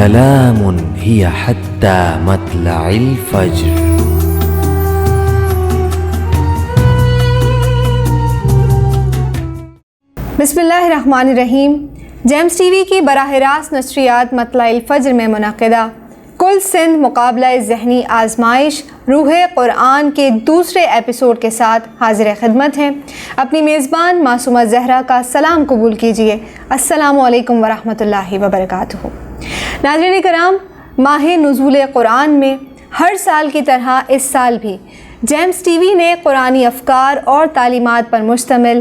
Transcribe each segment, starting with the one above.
سلام هي حتى مطلع الفجر. بسم اللہ الرحمن الرحیم. جیمز ٹی وی کی براہ راست نشریات مطلع الفجر میں منعقدہ کل سندھ مقابلہ ذہنی آزمائش روح قرآن کے دوسرے ایپیسوڈ کے ساتھ حاضر خدمت ہیں. اپنی میزبان معصومہ زہرا کا سلام قبول کیجیے. السلام علیکم ورحمۃ اللہ وبرکاتہ. ناظرین کرام، ماہ نزول قرآن میں ہر سال کی طرح اس سال بھی جیمز ٹی وی نے قرآنی افکار اور تعلیمات پر مشتمل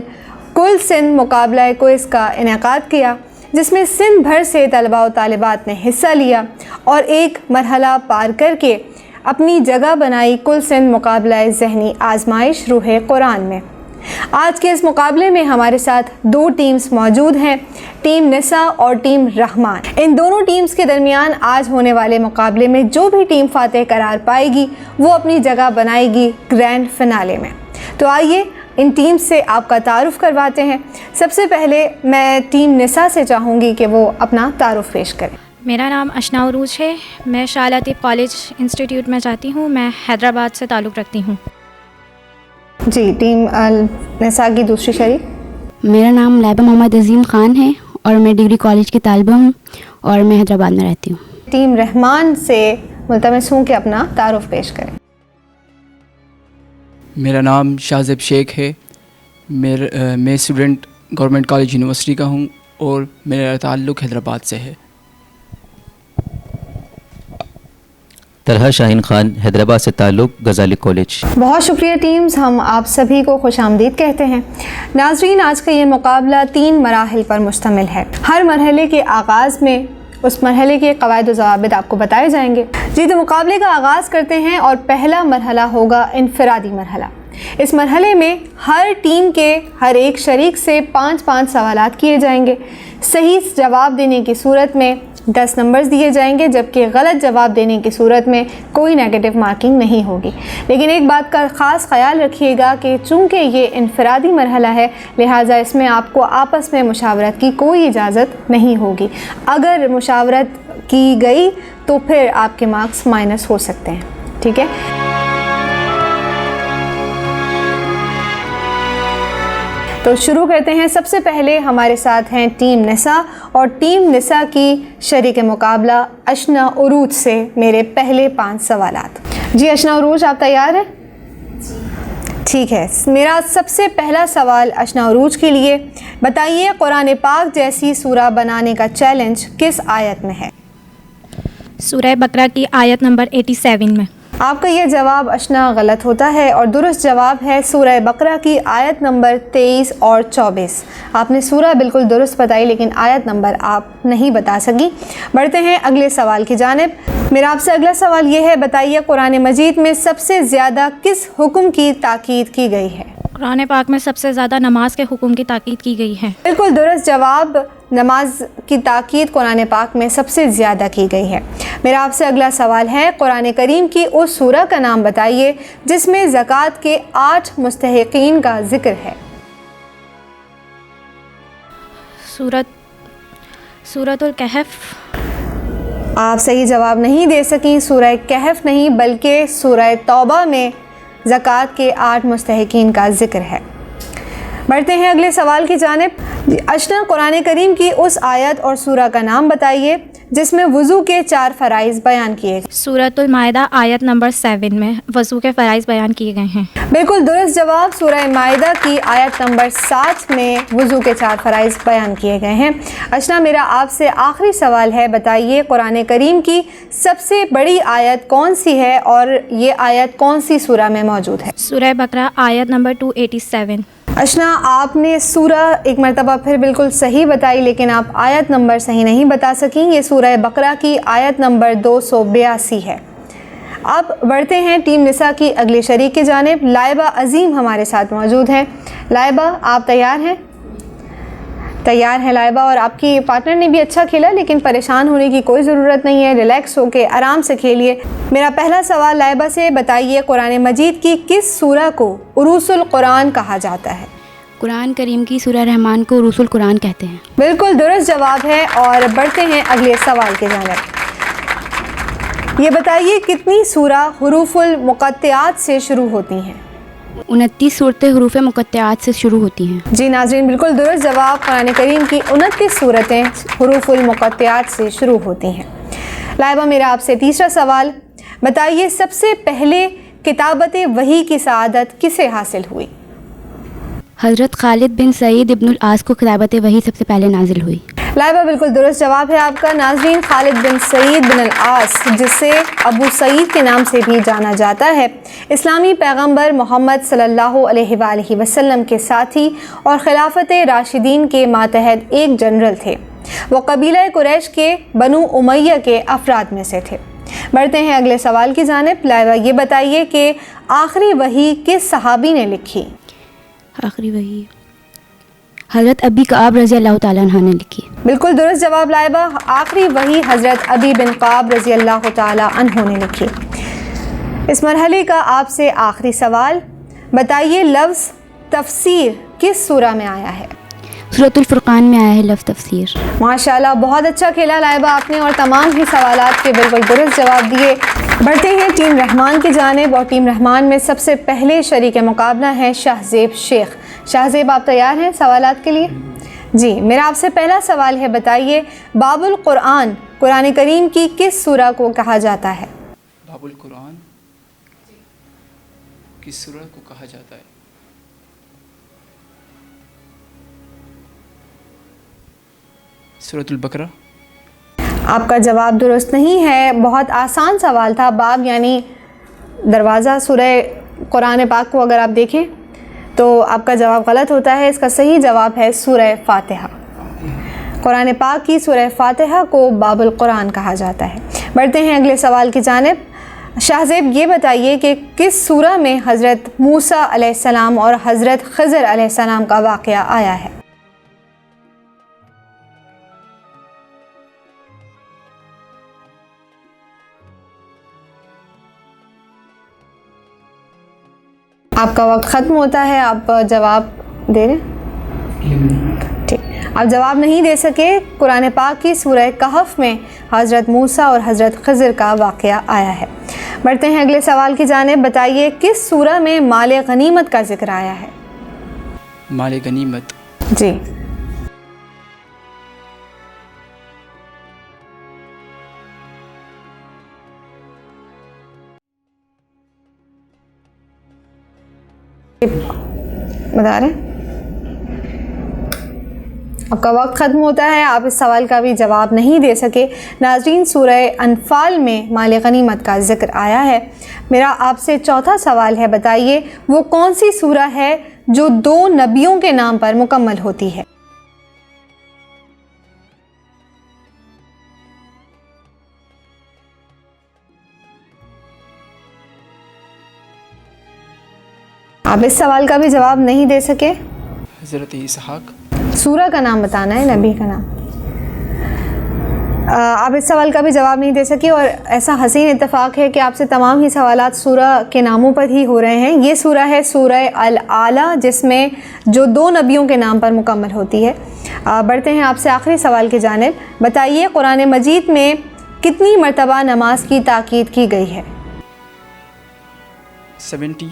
کل سندھ مقابلہ کوئز کا انعقاد کیا، جس میں سندھ بھر سے طلباء و طالبات نے حصہ لیا اور ایک مرحلہ پار کر کے اپنی جگہ بنائی کل سندھ مقابلہ ذہنی آزمائش روح قرآن میں. آج کے اس مقابلے میں ہمارے ساتھ دو ٹیمز موجود ہیں، ٹیم نساء اور ٹیم رحمان. ان دونوں ٹیمز کے درمیان آج ہونے والے مقابلے میں جو بھی ٹیم فاتح قرار پائے گی وہ اپنی جگہ بنائے گی گرینڈ فنالے میں. تو آئیے ان ٹیم سے آپ کا تعارف کرواتے ہیں. سب سے پہلے میں ٹیم نساء سے چاہوں گی کہ وہ اپنا تعارف پیش کریں. میرا نام اشنا عروج ہے. میں شاہ لطیف کالج انسٹیٹیوٹ میں جاتی ہوں. میں حیدرآباد سے تعلق رکھتی ہوں. جی، ٹیم نساء کی دوسری شریک. میرا نام لائبہ محمد عظیم خان ہے اور میں ڈگری کالج کی طالبہ ہوں اور میں حیدرآباد میں رہتی ہوں. ٹیم رحمان سے ملتمس ہوں کہ اپنا تعارف پیش کریں. میرا نام شاہزیب شیخ ہے. میں اسٹوڈنٹ گورنمنٹ کالج یونیورسٹی کا ہوں اور میرا تعلق حیدرآباد سے ہے. طلحہ شاہین خان، حیدرآباد سے تعلق غزالی کالج. بہت شکریہ ٹیمز، ہم آپ سبھی کو خوش آمدید کہتے ہیں. ناظرین، آج کا یہ مقابلہ 3 مراحل پر مشتمل ہے. ہر مرحلے کے آغاز میں اس مرحلے کے قواعد و ضوابط آپ کو بتائے جائیں گے. جی، تو مقابلے کا آغاز کرتے ہیں اور پہلا مرحلہ ہوگا انفرادی مرحلہ. اس مرحلے میں ہر ٹیم کے ہر ایک شریک سے 5 سوالات کیے جائیں گے. صحیح جواب دینے کی صورت میں 10 نمبرز دیے جائیں گے، جبکہ غلط جواب دینے کی صورت میں کوئی نیگیٹو مارکنگ نہیں ہوگی. لیکن ایک بات کا خاص خیال رکھیے گا کہ چونکہ یہ انفرادی مرحلہ ہے، لہٰذا اس میں آپ کو آپس میں مشاورت کی کوئی اجازت نہیں ہوگی. اگر مشاورت کی گئی تو پھر آپ کے مارکس مائنس ہو سکتے ہیں. ٹھیک ہے؟ تو شروع کرتے ہیں. سب سے پہلے ہمارے ساتھ ہیں ٹیم نساء اور ٹیم نساء کی شریک مقابلہ اشنا عروج سے میرے پہلے 5 سوالات. جی اشنا عروج، آپ تیار ہیں؟ ٹھیک ہے. میرا سب سے پہلا سوال اشنا عروج کے لیے، بتائیے قرآن پاک جیسی سورہ بنانے کا چیلنج کس آیت میں ہے؟ سورہ بقرہ کی آیت نمبر 87 میں. آپ کا یہ جواب اشنا غلط ہوتا ہے اور درست جواب ہے سورہ بقرہ کی آیت نمبر 23 اور 24. آپ نے سورہ بالکل درست بتائی لیکن آیت نمبر آپ نہیں بتا سکی. بڑھتے ہیں اگلے سوال کی جانب. میرا آپ سے اگلا سوال یہ ہے، بتائیے قرآن مجید میں سب سے زیادہ کس حکم کی تاکید کی گئی ہے؟ قرآن پاک میں سب سے زیادہ نماز کے حکم کی تاکید کی گئی ہے. بالکل درست جواب، نماز کی تاکید قرآن پاک میں سب سے زیادہ کی گئی ہے. میرا آپ سے اگلا سوال ہے، قرآن کریم کی اس سورہ کا نام بتائیے جس میں زکوٰۃ کے 8 مستحقین کا ذکر ہے. سورۃ الکہف. آپ صحیح جواب نہیں دے سکیں. سورہ کہف نہیں بلکہ سورہ توبہ میں زکوٰۃ کے 8 مستحقین کا ذکر ہے. بڑھتے ہیں اگلے سوال کی جانب. اشنا، قرآن کریم کی اس آیت اور سورہ کا نام بتائیے جس میں وضو کے 4 فرائض بیان کیے گئے. سورۃ المائدہ آیت نمبر 7 میں وضو کے فرائض بیان کیے گئے ہیں. بالکل درست جواب، سورہ مائدہ کی آیت نمبر 7 میں وضو کے 4 فرائض بیان کیے گئے ہیں. اشنا، میرا آپ سے آخری سوال ہے، بتائیے قرآن کریم کی سب سے بڑی آیت کون سی ہے اور یہ آیت کون سی سورہ میں موجود ہے؟ سورہ بقرہ آیت نمبر 287. اشنا، آپ نے سورہ ایک مرتبہ پھر بالکل صحیح بتائی لیکن آپ آیت نمبر صحیح نہیں بتا سکیں. یہ سورہ بقرہ کی آیت نمبر 282 ہے. اب بڑھتے ہیں ٹیم نساء کی اگلی شریک کی جانب. لائبہ عظیم ہمارے ساتھ موجود ہیں. لائبہ، آپ تیار ہیں؟ تیار ہیں لائبہ، اور آپ کی پارٹنر نے بھی اچھا کھیلا لیکن پریشان ہونے کی کوئی ضرورت نہیں ہے. ریلیکس ہو کے آرام سے کھیلیے. میرا پہلا سوال لائبہ سے، بتائیے قرآن مجید کی کس سورہ کو عروس القرآن کہا جاتا ہے؟ قرآن کریم کی سورہ رحمان کو عروس القرآن کہتے ہیں. بالکل درست جواب ہے. اور بڑھتے ہیں اگلے سوال کی جانب. یہ بتائیے کتنی سورہ حروف المقطعات سے شروع ہوتی ہیں؟ 29 صورتیں حروف مقطعات سے شروع ہوتی ہیں۔ جی ناظرین، بالکل درست جواب۔ قرآن کریم کی 29 صورتیں حروف المقطعات سے شروع ہوتی ہیں۔ لائبہ، میرا آپ سے تیسرا سوال، بتائیے سب سے پہلے کتابت وحی کی سعادت کسے حاصل ہوئی؟ حضرت خالد بن سعید ابن العاص کو کتابت وحی سب سے پہلے نازل ہوئی۔ لائبہ، بالکل درست جواب ہے آپ کا۔ ناظرین، خالد بن سعید بن العاص، جسے ابو سعید کے نام سے بھی جانا جاتا ہے، اسلامی پیغمبر محمد صلی اللہ علیہ وآلہ وسلم کے ساتھی اور خلافت راشدین کے ماتحت ایک جنرل تھے۔ وہ قبیلہ قریش کے بنو امیہ کے افراد میں سے تھے۔ بڑھتے ہیں اگلے سوال کی جانب۔ لائبہ، یہ بتائیے کہ آخری وحی کس صحابی نے لکھی؟ آخری وحی حضرت ابی کعب رضی اللہ تعالیٰ عنہ نے لکھی۔ بالکل درست جواب لائبہ، آخری وحی حضرت ابی بن کعب رضی اللہ تعالیٰ عنہ نے لکھی۔ اس مرحلے کا آپ سے آخری سوال، بتائیے لفظ تفسیر کس سورہ میں آیا ہے؟ سورۃ الفرقان میں آیا ہے لفظ تفسیر۔ ماشاءاللہ، بہت اچھا کھیلا لائبہ آپ نے اور تمام ہی سوالات کے بالکل درست جواب دیے۔ بڑھتے ہیں ٹیم رحمان کی جانب، اور ٹیم رحمان میں سب سے پہلے شریک مقابلہ ہیں شہزیب شیخ۔ شہزیب، آپ تیار ہیں سوالات کے لیے؟ جی، میرا آپ سے پہلا سوال ہے، بتائیے باب القرآن قرآن کریم کی کس سورہ کو کہا جاتا ہے؟ باب القرآن کس سورہ کو کہا جاتا ہے؟ سورۃ البقرہ۔ آپ کا جواب درست نہیں ہے، بہت آسان سوال تھا۔ باب یعنی دروازہ، سورہ قرآن پاک کو اگر آپ دیکھیں تو آپ کا جواب غلط ہوتا ہے۔ اس کا صحیح جواب ہے سورہ فاتحہ۔ قرآن پاک کی سورہ فاتحہ کو باب القرآن کہا جاتا ہے۔ بڑھتے ہیں اگلے سوال کی جانب۔ شہزیب، یہ بتائیے کہ کس سورہ میں حضرت موسیٰ علیہ السلام اور حضرت خضر علیہ السلام کا واقعہ آیا ہے؟ آپ کا وقت ختم ہوتا ہے، آپ جواب دے رہے ہیں؟ ٹھیک، آپ جواب نہیں دے سکے۔ قرآن پاک کی سورہ کہف میں حضرت موسیٰ اور حضرت خضر کا واقعہ آیا ہے۔ بڑھتے ہیں اگلے سوال کی جانب، بتائیے کس سورہ میں مال غنیمت کا ذکر آیا ہے؟ مال غنیمت۔ جی، بتا رہے ہیں؟ آپ کا وقت ختم ہوتا ہے، آپ اس سوال کا بھی جواب نہیں دے سکے۔ ناظرین، سورہ انفال میں مال غنیمت کا ذکر آیا ہے۔ میرا آپ سے چوتھا سوال ہے، بتائیے وہ کون سی سورہ ہے جو 2 نبیوں کے نام پر مکمل ہوتی ہے؟ آپ اس سوال کا بھی جواب نہیں دے سکے۔ حضرت اسحاق۔ سورہ کا نام بتانا ہے، نبی کا نام۔ آپ اس سوال کا بھی جواب نہیں دے سکے، اور ایسا حسین اتفاق ہے کہ آپ سے تمام ہی سوالات سورہ کے ناموں پر ہی ہو رہے ہیں۔ یہ سورہ ہے سورہ الاعلیٰ، جس میں جو 2 نبیوں کے نام پر مکمل ہوتی ہے۔ بڑھتے ہیں آپ سے آخری سوال کی جانب، بتائیے قرآن مجید میں کتنی مرتبہ نماز کی تاکید کی گئی ہے؟ 70۔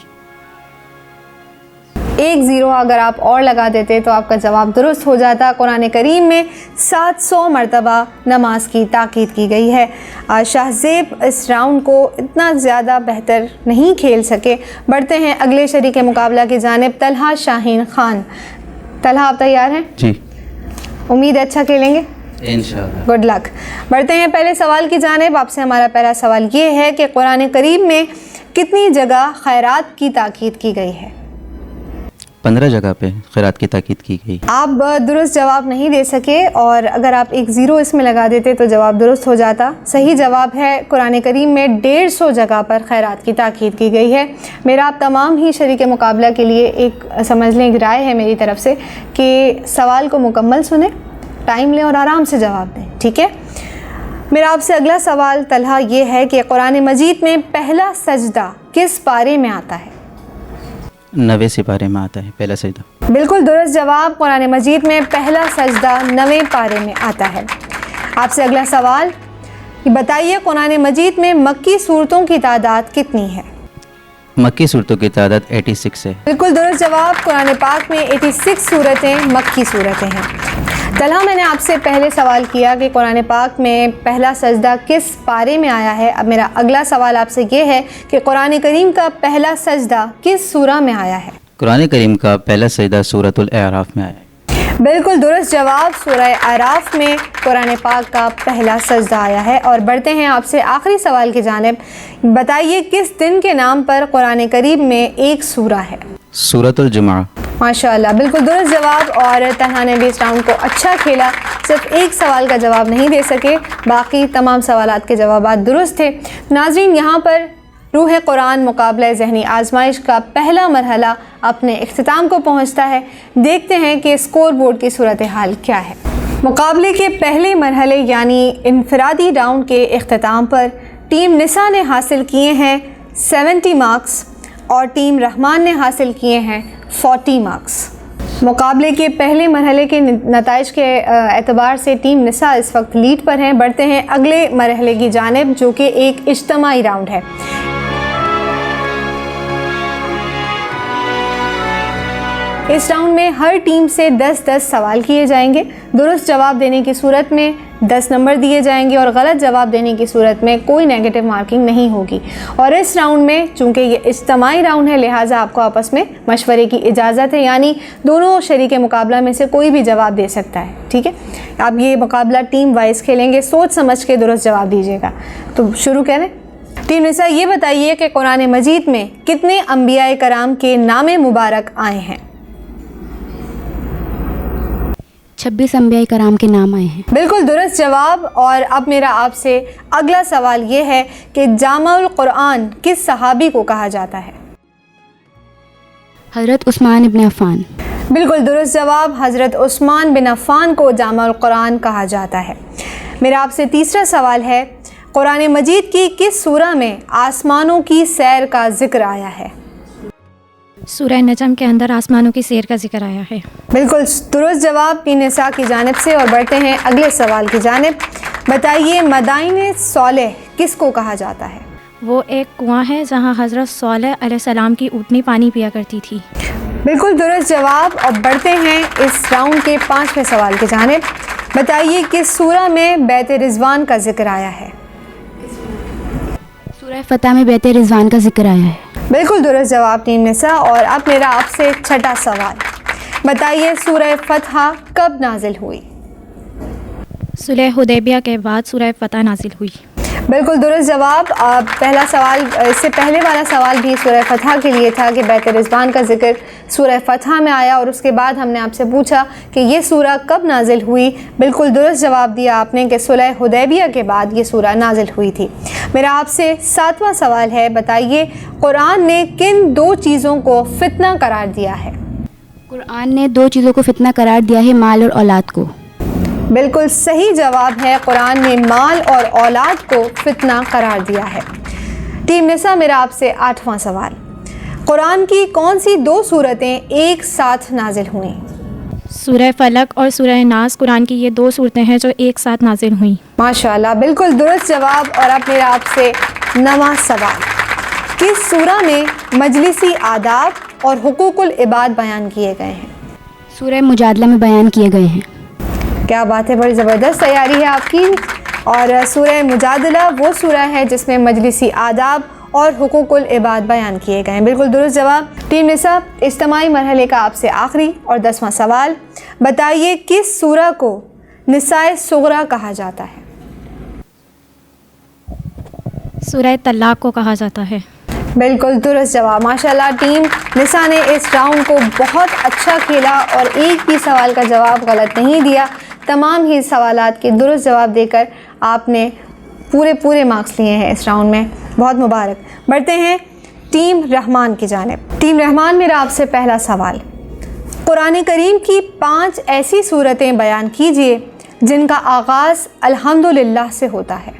ایک 0 اگر آپ اور لگا دیتے تو آپ کا جواب درست ہو جاتا۔ قرآن کریم میں 700 مرتبہ نماز کی تاکید کی گئی ہے۔ شہزیب اس راؤنڈ کو اتنا زیادہ بہتر نہیں کھیل سکے۔ بڑھتے ہیں اگلے شریک مقابلہ کی جانب، طلحہ شاہین خان۔ طلحہ، آپ تیار ہیں؟ جی، امید ہے اچھا کھیلیں گے؟ انشاءاللہ۔ Good luck. بڑھتے ہیں پہلے سوال کی جانب۔ آپ سے ہمارا پہلا سوال یہ ہے کہ قرآن کریم میں کتنی جگہ خیرات کی تاکید کی گئی ہے؟ 15 جگہ پہ خیرات کی تاکید کی گئی۔ آپ درست جواب نہیں دے سکے، اور اگر آپ ایک 0 اس میں لگا دیتے تو جواب درست ہو جاتا۔ صحیح جواب ہے قرآن کریم میں 150 جگہ پر خیرات کی تاکید کی گئی ہے۔ میرا آپ تمام ہی شریک مقابلہ کے لیے ایک سمجھ لیں ایک رائے ہے میری طرف سے کہ سوال کو مکمل سنیں، ٹائم لیں اور آرام سے جواب دیں، ٹھیک ہے؟ میرا آپ سے اگلا سوال طلحہ یہ ہے کہ قرآن مجید میں پہلا سجدہ کس پارے میں آتا ہے؟ 90 سپارے میں آتا ہے پہلا سجدہ۔ بالکل درست جواب، قرآن مجید میں پہلا سجدہ 9 پارے میں آتا ہے۔ آپ سے اگلا سوال، بتائیے قرآن مجید میں مکی صورتوں کی تعداد کتنی ہے؟ مکی صورتوں کی تعداد 86 ہے۔ بالکل درست جواب، قرآن پاک میں 86 صورتیں مکی صورتیں ہیں۔ طلحہ، میں نے آپ سے پہلے سوال کیا کہ قرآن پاک میں پہلا سجدہ کس پارے میں آیا ہے۔ اب میرا اگلا سوال آپ سے یہ ہے کہ قرآن کریم کا پہلا سجدہ کس سورہ میں آیا ہے؟ قرآن کریم کا پہلا سجدہ سورۃ الاعراف میں آیا ہے۔ بالکل درست جواب، سورہ اعراف میں قرآن پاک کا پہلا سجدہ آیا ہے۔ اور بڑھتے ہیں آپ سے آخری سوال کی جانب، بتائیے کس دن کے نام پر قرآن کریم میں ایک سورہ ہے؟ سورۃ الجمعہ۔ ماشاءاللہ، بالکل درست جواب، اور طلحہ نے بھی اس راؤنڈ کو اچھا کھیلا، صرف ایک سوال کا جواب نہیں دے سکے، باقی تمام سوالات کے جوابات درست تھے۔ ناظرین، یہاں پر روح قرآن مقابلہ ذہنی آزمائش کا پہلا مرحلہ اپنے اختتام کو پہنچتا ہے۔ دیکھتے ہیں کہ اسکور بورڈ کی صورتحال کیا ہے۔ مقابلے کے پہلے مرحلے یعنی انفرادی راؤنڈ کے اختتام پر ٹیم نساء نے حاصل کیے ہیں 70 مارکس اور ٹیم رحمان نے حاصل کیے ہیں 40 مارکس۔ مقابلے کے پہلے مرحلے کے نتائج کے اعتبار سے ٹیم نساء اس وقت لیڈ پر ہیں۔ بڑھتے ہیں اگلے مرحلے کی جانب جو کہ ایک اجتماعی راؤنڈ ہے۔ اس راؤنڈ میں ہر ٹیم سے 10-10 سوال کیے جائیں گے۔ درست جواب دینے کی صورت میں 10 نمبر دیے جائیں گے اور غلط جواب دینے کی صورت میں کوئی نیگیٹو مارکنگ نہیں ہوگی۔ اور اس راؤنڈ میں چونکہ یہ اجتماعی راؤنڈ ہے لہٰذا آپ کو آپس میں مشورے کی اجازت ہے، یعنی دونوں شریک مقابلہ میں سے کوئی بھی جواب دے سکتا ہے، ٹھیک ہے؟ اب یہ مقابلہ ٹیم وائز کھیلیں گے، سوچ سمجھ کے درست جواب دیجیے گا۔ تو شروع کریں۔ ٹیم نساء، یہ بتائیے کہ قرآن مجید میں کتنے انبیاء کرام کے نام مبارک آئے ہیں؟ 26 انبیاء کرام کے نام آئے ہیں۔ بالکل درست جواب۔ اور اب میرا آپ سے اگلا سوال یہ ہے کہ جامع القرآن کس صحابی کو کہا جاتا ہے؟ حضرت عثمان ابن عفان۔ بالکل درست جواب، حضرت عثمان بن عفان کو جامع القرآن کہا جاتا ہے۔ میرا آپ سے تیسرا سوال ہے، قرآن مجید کی کس سورہ میں آسمانوں کی سیر کا ذکر آیا ہے؟ سورہ نجم کے اندر آسمانوں کی سیر کا ذکر آیا ہے۔ بالکل درست جواب ٹیم نساء کی جانب سے۔ اور بڑھتے ہیں اگلے سوال کی جانب، بتائیے مدائن صالح کس کو کہا جاتا ہے؟ وہ ایک کنواں ہے جہاں حضرت صالح علیہ السلام کی اونٹنی پانی پیا کرتی تھی۔ بالکل درست جواب۔ اور بڑھتے ہیں اس راؤنڈ کے 5ویں سوال کی جانب، بتائیے کس سورہ میں بیت رضوان کا ذکر آیا ہے؟ سورہ فتح میں بیت رضوان کا ذکر آیا ہے۔ بالکل درست جواب ٹیم نساء۔ اور اب میرا آپ سے چھٹا سوال، بتائیے سورہ فتح کب نازل ہوئی؟ صلح حدیبیہ کے بعد سورہ فتح نازل ہوئی۔ بالکل درست جواب۔ پہلا سوال، اس سے پہلے والا سوال بھی سورہ فتح کے لیے تھا کہ بیت رضوان کا ذکر سورہ فتح میں آیا، اور اس کے بعد ہم نے آپ سے پوچھا کہ یہ سورہ کب نازل ہوئی۔ بالکل درست جواب دیا آپ نے کہ صلح حدیبیہ کے بعد یہ سورہ نازل ہوئی تھی۔ میرا آپ سے 7واں سوال ہے، بتائیے قرآن نے کن 2 چیزوں کو فتنہ قرار دیا ہے؟ قرآن نے 2 چیزوں کو فتنہ قرار دیا ہے، مال اور اولاد کو۔ بالکل صحیح جواب ہے، قرآن نے مال اور اولاد کو فتنہ قرار دیا ہے۔ ٹیم نساء، میرا آپ سے 8واں سوال، قرآن کی کون سی 2 سورتیں ایک ساتھ نازل ہوئیں؟ سورہ فلق اور سورہ ناس قرآن کی یہ 2 صورتیں ہیں جو ایک ساتھ نازل ہوئیں۔ ماشاءاللہ، بالکل درست جواب۔ اور اب میرا آپ سے 9واں سوال، کس سورہ میں مجلسی آداب اور حقوق العباد بیان کیے گئے ہیں؟ سورہ مجادلہ میں بیان کیے گئے ہیں۔ کیا بات ہے، بڑی زبردست تیاری ہے آپ کی۔ اور سورہ مجادلہ وہ سورہ ہے جس میں مجلسی آداب اور حقوق العباد بیان کیے گئے ہیں۔ بالکل درست جواب ٹیم نساء۔ اجتماعی مرحلے کا آپ سے آخری اور 10واں سوال، بتائیے کس سورہ کو نساء صغریٰ کہا جاتا ہے؟ سورہ طلاق کو کہا جاتا ہے۔ بالکل درست جواب۔ ماشاءاللہ ٹیم نساء نے اس راؤنڈ کو بہت اچھا کھیلا اور ایک بھی سوال کا جواب غلط نہیں دیا۔ تمام ہی سوالات کے درست جواب دے کر آپ نے پورے مارکس لیے ہیں اس راؤنڈ میں، بہت مبارک۔ بڑھتے ہیں ٹیم رحمان کی جانب۔ ٹیم رحمان، میرا آپ سے پہلا سوال، قرآن کریم کی 5 ایسی صورتیں بیان کیجیے جن کا آغاز الحمدللہ سے ہوتا ہے۔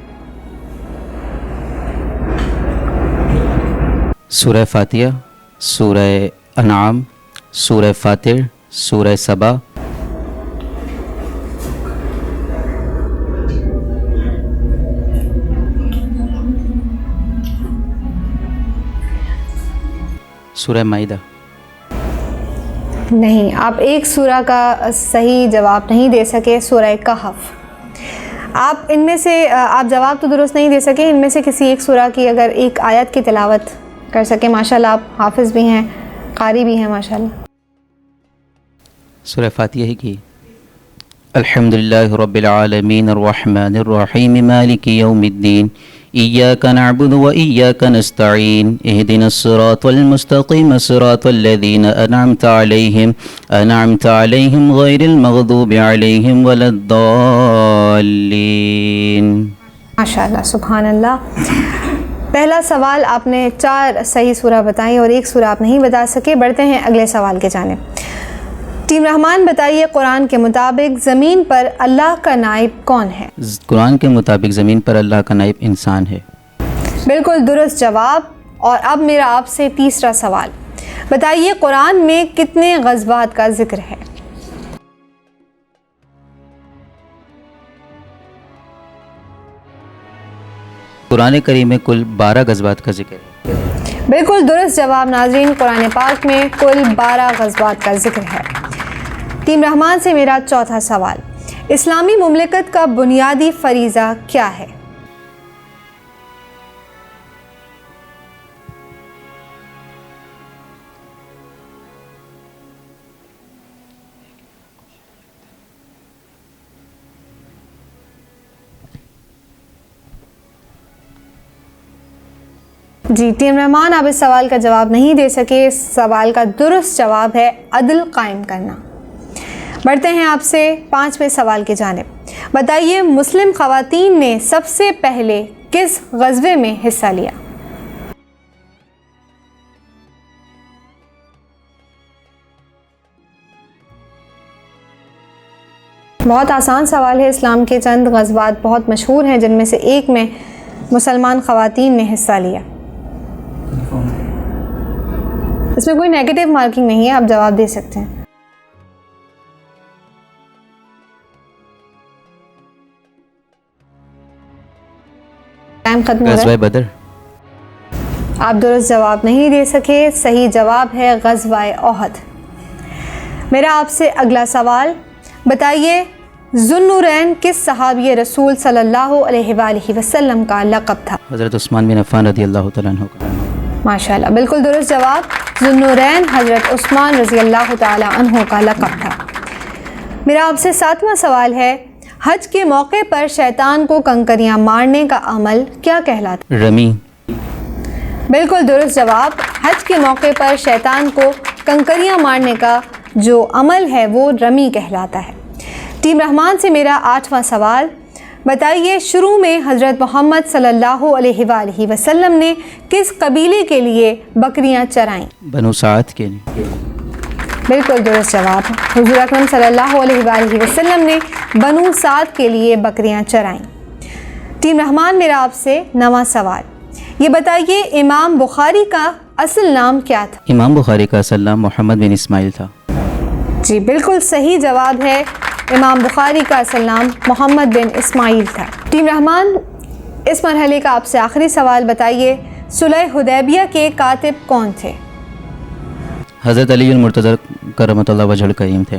سورہ فاتحہ، سورہ انعام، سورہ فاتر، سورہ سبا۔ سورہ مائدہ. نہیں، آپ ایک سورہ کا صحیح جواب نہیں دے سکے، سورہ کہف. آپ ان میں سے آپ جواب تو درست نہیں دے سکے، ان میں سے کسی ایک سورہ کی اگر ایک آیت کی تلاوت کر سکیں. ماشاءاللہ آپ حافظ بھی ہیں، قاری بھی ہیں ماشاءاللہ. سورہ فاتحہ ہی کی. الحمدللہ رب العالمین الرحمن الرحیم مالک یوم الدین ایاک نعبد و ایاک نستعین اہدنا الصراط المستقیم صراط الذین انعمت علیہم غیر المغضوب علیہم ولا الضالین. ماشاءاللہ، سبحان اللہ. پہلا سوال آپ نے 4 صحیح سورہ بتائیں اور ایک سورہ آپ نہیں بتا سکے. بڑھتے ہیں اگلے سوال کے جانب. ٹیم رحمان بتائیے قرآن کے مطابق زمین پر اللہ کا نائب کون ہے؟ قرآن کے مطابق زمین پر اللہ کا نائب انسان ہے. بالکل درست جواب. اور اب میرا آپ سے تیسرا سوال. بتائیے قرآن میں کتنے غزوات کا ذکر ہے؟ قرآن کریم میں کل 12 غزوات کا ذکر ہے. بالکل درست جواب. ناظرین، قرآن پاک میں کل 12 غزوات کا ذکر ہے. ٹیم رحمان سے میرا چوتھا سوال. اسلامی مملکت کا بنیادی فریضہ کیا ہے؟ جی ٹیم رحمان، آپ اس سوال کا جواب نہیں دے سکے. اس سوال کا درست جواب ہے عدل قائم کرنا. بڑھتے ہیں آپ سے 5ویں سوال کی جانب. بتائیے مسلم خواتین نے سب سے پہلے کس غزوے میں حصہ لیا؟ بہت آسان سوال ہے. اسلام کے چند غزوات بہت مشہور ہیں جن میں سے ایک میں مسلمان خواتین نے حصہ لیا. اس میں کوئی نیگیٹو مارکنگ نہیں ہے، آپ جواب دے سکتے ہیں. ٹائم ختم ہو غزوہ گیا. بدر. آپ درست جواب نہیں دے سکے. صحیح جواب ہے غزوہ احد. میرا آپ سے اگلا سوال. بتائیے ذو النورین کس صحابی رسول صلی اللہ علیہ وآلہ وسلم کا لقب تھا؟ حضرت عثمان بن عفان رضی اللہ تعالیٰ عنہ کا. ماشاءاللہ، بالکل درست جواب. ذو النورین حضرت عثمان رضی اللہ تعالی عنہ کا لقب تھا. میرا آپ سے 7واں سوال ہے. حج کے موقع پر شیطان کو کنکریاں مارنے کا عمل کیا کہلاتا؟ رمی. بالکل درست جواب. حج کے موقع پر شیطان کو کنکریاں مارنے کا جو عمل ہے وہ رمی کہلاتا ہے. ٹیم رحمان سے میرا 8واں سوال. بتائیے شروع میں حضرت محمد صلی اللہ علیہ وآلہ وسلم نے کس قبیلے کے لیے بکریاں چرائیں؟ بنو سعد کے لیے. بالکل درست جواب. حضور اکرم صلی اللہ علیہ وآلہ وسلم نے بنو سعد کے لیے بکریاں چرائیں. ٹیم رحمان میرا آپ سے 9واں سوال. یہ بتائیے امام بخاری کا اصل نام کیا تھا؟ امام بخاری کا اصل نام محمد بن اسماعیل تھا. جی بالکل صحیح جواب ہے. امام بخاری کا اصل نام محمد بن اسماعیل تھا. ٹیم رحمان، اس مرحلے کا آپ سے آخری سوال. بتائیے صلح حدیبیہ کے کاتب کون تھے؟ حضرت علی المرتضی کرمۃ اللہ وجہ الکریم تھے.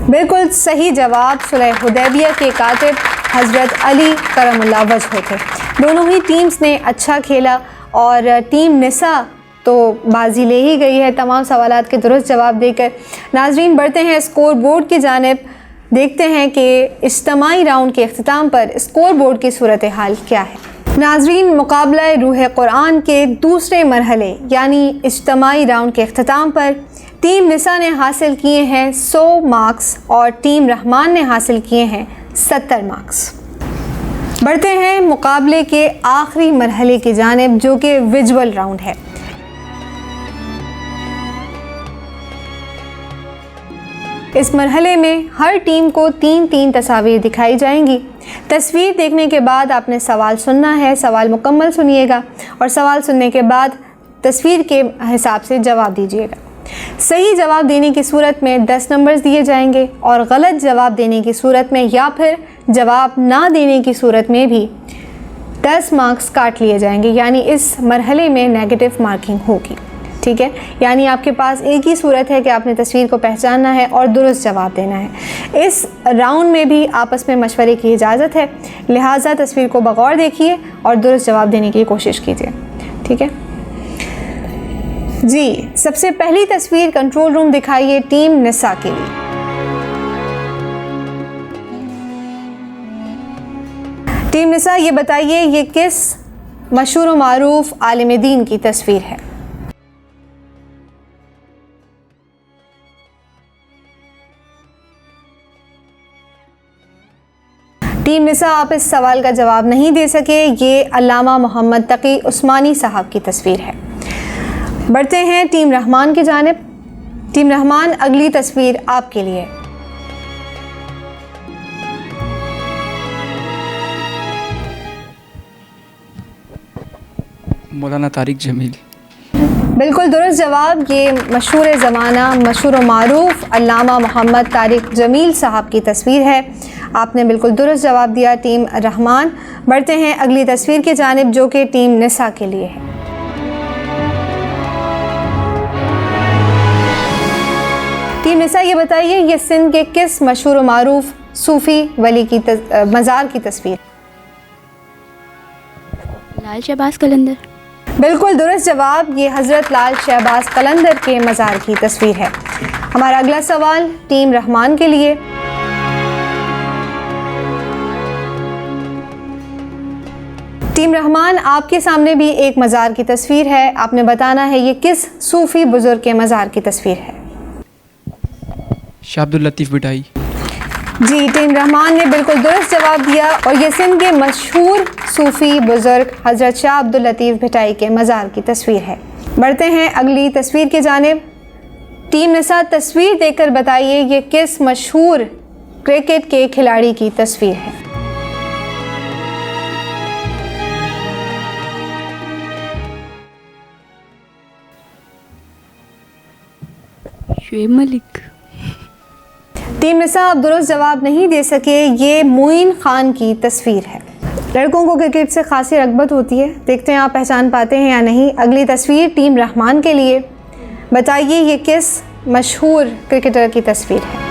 بالکل صحیح جواب. صلح حدیبیہ کے کاتب حضرت علی کرم اللہ وجہ تھے. دونوں ہی ٹیمز نے اچھا کھیلا اور ٹیم نساء تو بازی لے ہی گئی ہے تمام سوالات کے درست جواب دے کر. ناظرین بڑھتے ہیں اسکور بورڈ کی جانب. دیکھتے ہیں کہ اجتماعی راؤنڈ کے اختتام پر اسکور بورڈ کی صورتحال کیا ہے. ناظرین مقابلہ روح قرآن کے دوسرے مرحلے یعنی اجتماعی راؤنڈ کے اختتام پر ٹیم نساء نے حاصل کیے ہیں 100 مارکس اور ٹیم رحمان نے حاصل کیے ہیں 70 مارکس. بڑھتے ہیں مقابلے کے آخری مرحلے کی جانب جو کہ ویژول راؤنڈ ہے. اس مرحلے میں ہر ٹیم کو 3 تصاویر دکھائی جائیں گی. تصویر دیکھنے کے بعد آپ نے سوال سننا ہے. سوال مکمل سنیے گا اور سوال سننے کے بعد تصویر کے حساب سے جواب دیجیے گا. صحیح جواب دینے کی صورت میں 10 نمبرز دیے جائیں گے اور غلط جواب دینے کی صورت میں یا پھر جواب نہ دینے کی صورت میں بھی 10 مارکس کاٹ لیے جائیں گے. یعنی اس مرحلے میں نیگیٹو مارکنگ ہوگی. ٹھیک ہے، یعنی آپ کے پاس ایک ہی صورت ہے کہ آپ نے تصویر کو پہچاننا ہے اور درست جواب دینا ہے۔ اس راؤنڈ میں بھی آپس میں مشورے کی اجازت ہے، لہٰذا تصویر کو بغور دیکھیے اور درست جواب دینے کی کوشش کیجیے، ٹھیک ہے۔ جی، سب سے پہلی تصویر کنٹرول روم دکھائیے ٹیم نساء کے لیے۔ ٹیم نساء یہ بتائیے یہ کس مشہور و معروف عالم دین کی تصویر ہے؟ ٹیم نساء آپ اس سوال کا جواب نہیں دے سکے، یہ علامہ محمد تقی عثمانی صاحب کی تصویر ہے۔ بڑھتے ہیں ٹیم رحمان کی جانب۔ ٹیم رحمان اگلی تصویر آپ کے لیے۔ مولانا طارق جمیل۔ بالکل درست جواب، یہ مشہور زمانہ مشہور و معروف علامہ محمد طارق جمیل صاحب کی تصویر ہے۔ آپ نے بالکل درست جواب دیا ٹیم رحمان۔ بڑھتے ہیں اگلی تصویر کی جانب جو کہ ٹیم نساء کے لیے ہے۔ ٹیم نساء یہ بتائیے یہ سندھ کے کس مشہور و معروف صوفی ولی کی مزار کی تصویر؟ لال شہباز قلندر۔ بالکل درست جواب، یہ حضرت لال شہباز قلندر کے مزار کی تصویر ہے۔ ہمارا اگلا سوال ٹیم رحمان کے لیے۔ ٹیم رحمان آپ کے سامنے بھی ایک مزار کی تصویر ہے، آپ نے بتانا ہے یہ کس صوفی بزرگ کے مزار کی تصویر ہے؟ شاہ عبد اللطیف بٹائی۔ جی، ٹیم رحمان نے بالکل درست جواب دیا اور یہ سندھ کے مشہور صوفی بزرگ حضرت شاہ عبد اللطیف بھٹائی کے مزار کی تصویر ہے۔ بڑھتے ہیں اگلی تصویر کی جانب۔ ٹیم نساء تصویر دیکھ کر بتائیے یہ کس مشہور کرکٹ کے کھلاڑی کی تصویر ہے؟ شعیب ملک۔ ٹیم نساء آپ درست جواب نہیں دے سکے، یہ معین خان کی تصویر ہے۔ لڑکوں کو کرکٹ سے خاصی رغبت ہوتی ہے، دیکھتے ہیں آپ پہچان پاتے ہیں یا نہیں۔ اگلی تصویر ٹیم رحمان کے لیے، بتائیے یہ کس مشہور کرکٹر کی تصویر ہے؟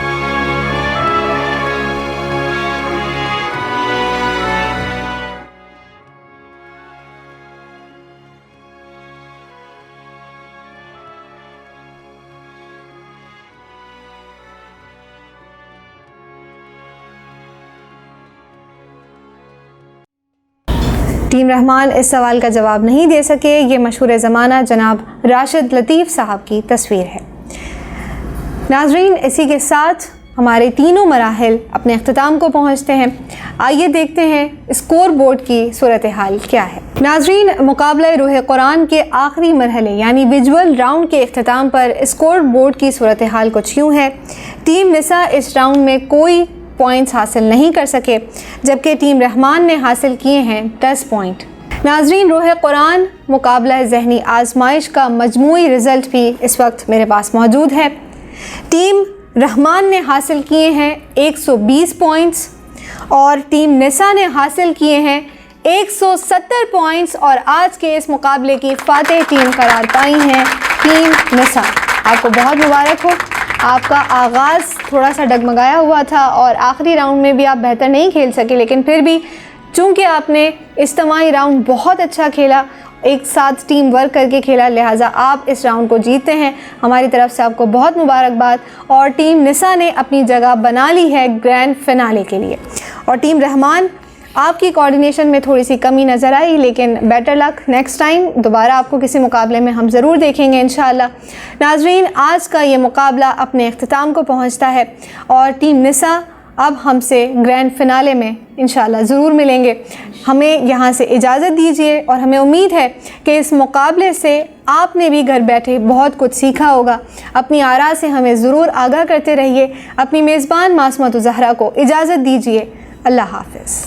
ٹیم رحمان اس سوال کا جواب نہیں دے سکے، یہ مشہور زمانہ جناب راشد لطیف صاحب کی تصویر ہے۔ ناظرین، اسی کے ساتھ ہمارے تینوں مراحل اپنے اختتام کو پہنچتے ہیں۔ آئیے دیکھتے ہیں اسکور بورڈ کی صورتحال کیا ہے۔ ناظرین، مقابلہ روح قرآن کے آخری مرحلے یعنی ویژول راؤنڈ کے اختتام پر اسکور بورڈ کی صورتحال کچھ یوں ہے۔ ٹیم نساء اس راؤنڈ میں کوئی پوائنٹس حاصل نہیں کر سکے، جبکہ ٹیم رحمان نے حاصل کیے ہیں 10 پوائنٹ۔ ناظرین، روح قرآن مقابلہ ذہنی آزمائش کا مجموعی رزلٹ بھی اس وقت میرے پاس موجود ہے۔ ٹیم رحمان نے حاصل کیے ہیں 120 پوائنٹس اور ٹیم نساء نے حاصل کیے ہیں 170 پوائنٹس، اور آج کے اس مقابلے کی فاتح ٹیم قرار پائی ہیں ٹیم نساء۔ آپ کو بہت مبارک ہو۔ آپ کا آغاز تھوڑا سا ڈگمگایا ہوا تھا اور آخری راؤنڈ میں بھی آپ بہتر نہیں کھیل سکے، لیکن پھر بھی چونکہ آپ نے اجتماعی راؤنڈ بہت اچھا کھیلا، ایک ساتھ ٹیم ورک کر کے کھیلا، لہٰذا آپ اس راؤنڈ کو جیتتے ہیں۔ ہماری طرف سے آپ کو بہت مبارکباد، اور ٹیم نساء نے اپنی جگہ بنا لی ہے گرینڈ فنالے کے لیے۔ اور ٹیم رحمان، آپ کی کوارڈینیشن میں تھوڑی سی کمی نظر آئی، لیکن بیٹر لک، نیکسٹ ٹائم دوبارہ آپ کو کسی مقابلے میں ہم ضرور دیکھیں گے انشاءاللہ۔ ناظرین، آج کا یہ مقابلہ اپنے اختتام کو پہنچتا ہے اور ٹیم نساء اب ہم سے گرینڈ فنالے میں انشاءاللہ ضرور ملیں گے۔ ہمیں یہاں سے اجازت دیجیے، اور ہمیں امید ہے کہ اس مقابلے سے آپ نے بھی گھر بیٹھے بہت کچھ سیکھا ہوگا۔ اپنی آراء سے ہمیں ضرور آگاہ کرتے رہیے۔ اپنی میزبان معصومۃ الزہرا کو اجازت دیجیے۔ اللہ حافظ۔